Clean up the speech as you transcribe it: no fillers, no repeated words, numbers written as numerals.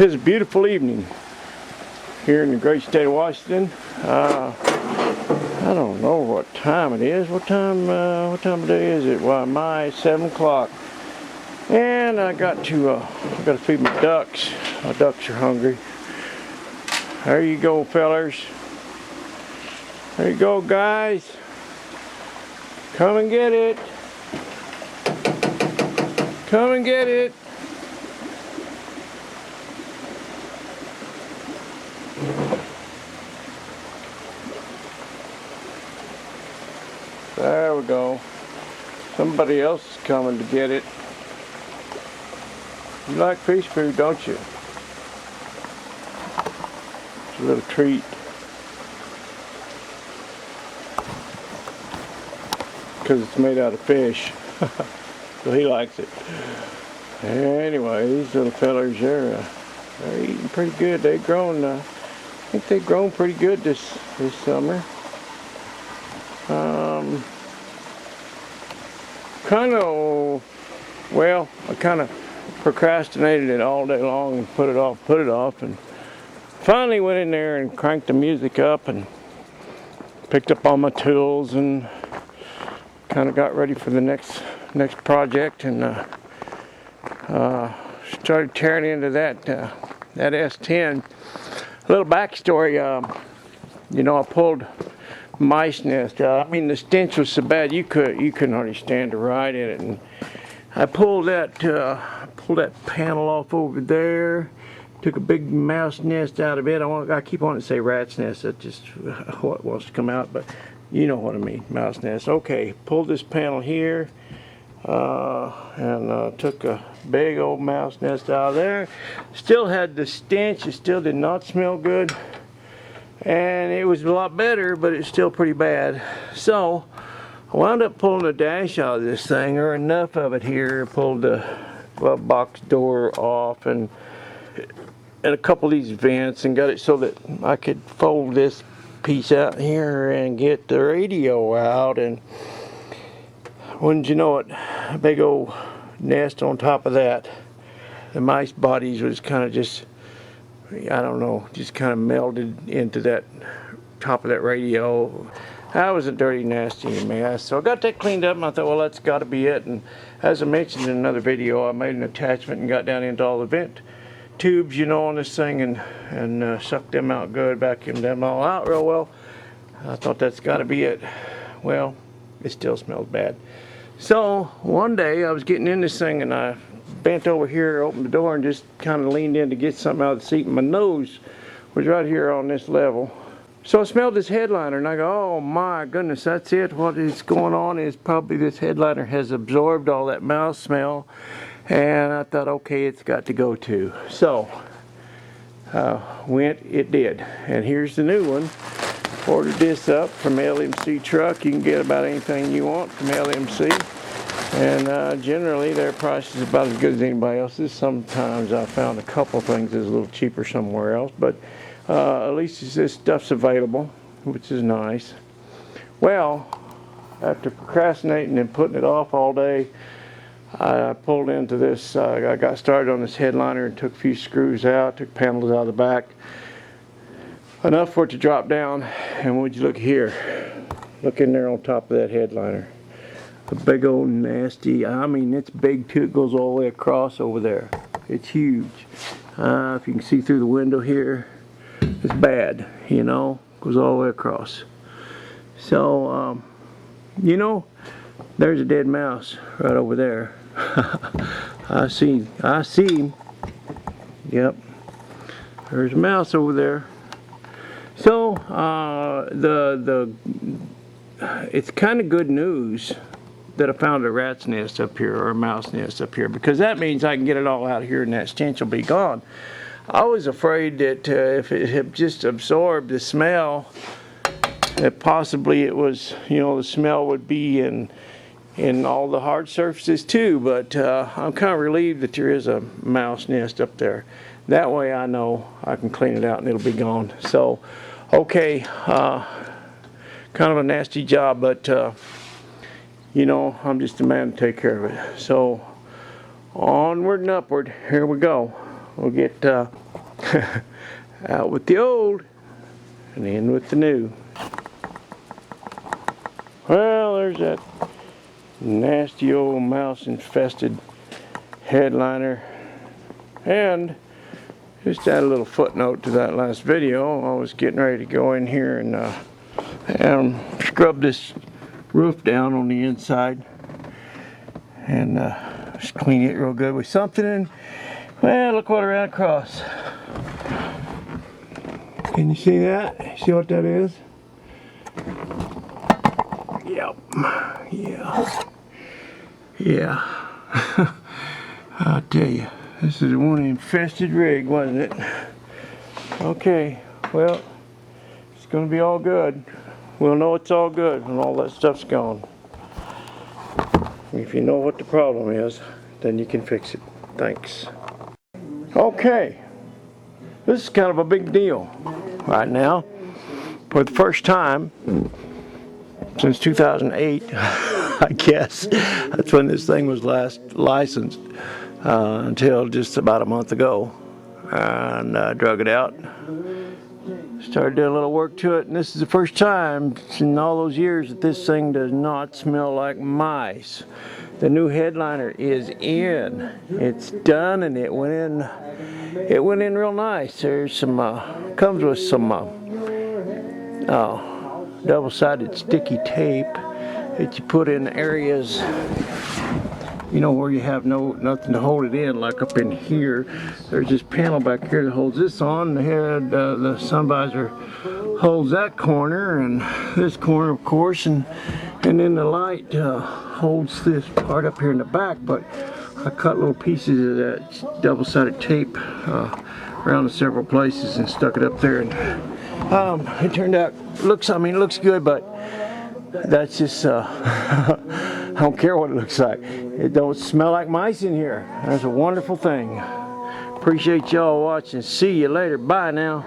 'Tis a beautiful evening here in the great state of Washington. I don't know what time it is. What time of day is it? Why, my 7 o'clock. And I got to feed my ducks. My ducks are hungry. There you go, fellers. There you go, guys. Come and get it. Come and get it. There we go. Somebody else is coming to get it. You like fish food, don't you? It's a little treat. Because it's made out of fish. So he likes it. Anyway, these little fellers, they're eating pretty good. They've grown, I think they've grown pretty good this summer. I kind of procrastinated it all day long and put it off, and finally went in there and cranked the music up and picked up all my tools and kind of got ready for the next project, and started tearing into that SS-10. A little backstory, I pulled mice nest. I mean, the stench was so bad you couldn't hardly stand to ride in it, and I pulled that panel off over there. Took a big mouse nest out of it. I keep wanting to say rat's nest. That's just what wants to come out, but you know what I mean, mouse nest. Okay, pulled this panel here, and took a big old mouse nest out of there. Still had the stench. It still did not smell good. And it was a lot better, but it's still pretty bad. So I wound up pulling the dash out of this thing, or enough of it here. Pulled the glove box door off and a couple of these vents, and got it so that I could fold this piece out here and get the radio out. And wouldn't you know it, a big old nest on top of that. The mice bodies was kind of just, I don't know, just kind of melded into that top of that radio. That was a dirty, nasty mess. So I got that cleaned up, and I thought, well, that's got to be it. And as I mentioned in another video, I made an attachment and got down into all the vent tubes, on this thing, and sucked them out good, vacuumed them all out real well. I thought that's got to be it. Well, it still smells bad. So one day I was getting in this thing, and I bent over here, opened the door, and just kind of leaned in to get something out of the seat, and my nose was right here on this level. So I smelled this headliner, and I go, oh my goodness, that's it. What is going on is probably this headliner has absorbed all that mouse smell, and I thought, okay, it's got to go too. So it did, and here's the new one. Ordered this up from LMC Truck. You can get about anything you want from LMC. And generally their price is about as good as anybody else's. Sometimes I found a couple things that's a little cheaper somewhere else, but at least this stuff's available, which is nice. Well, after procrastinating and putting it off all day, I pulled into this, I got started on this headliner and took a few screws out, took panels out of the back. Enough for it to drop down, and would you look here, look in there on top of that headliner. A big old nasty, I mean it's big too, it goes all the way across over there. It's huge. If you can see through the window here, it's bad, goes all the way across. So, there's a dead mouse right over there. I see him. Yep, there's a mouse over there. So, it's kind of good news that I found a rat's nest up here, or a mouse nest up here, because that means I can get it all out here and that stench will be gone. I was afraid that if it had just absorbed the smell, that possibly it was, the smell would be in all the hard surfaces too, but I'm kind of relieved that there is a mouse nest up there. That way I know I can clean it out and it'll be gone. So, okay, kind of a nasty job, but I'm just a man to take care of it. So onward and upward, here we go. we'll get out with the old and in with the new. Well, there's that nasty old mouse infested headliner. And just add a little footnote to that last video. I was getting ready to go in here and scrub this roof down on the inside and just clean it real good with something, and well, look what I ran across. Can you see that? See what that is? Yep. Yeah. I'll tell you, this is one infested rig, wasn't it? Okay, well, it's gonna be all good. We'll know it's all good when all that stuff's gone. If you know what the problem is, then you can fix it. Thanks. Okay, this is kind of a big deal right now. For the first time since 2008, I guess, that's when this thing was last licensed, until just about a month ago. And drug it out. Started doing a little work to it, and this is the first time in all those years that this thing does not smell like mice. The new headliner is in. It's done, and it went in real nice. There's some comes with some double-sided sticky tape that you put in areas, you know, where you have nothing to hold it in, like up in here. There's this panel back here that holds this on. The head, the sun visor holds that corner, and this corner, of course, and then the light holds this part up here in the back. But I cut little pieces of that double-sided tape around in several places and stuck it up there, and it turned out, it looks good, but that's just I don't care what it looks like. It don't smell like mice in here. That's a wonderful thing. Appreciate y'all watching. See you later. Bye now.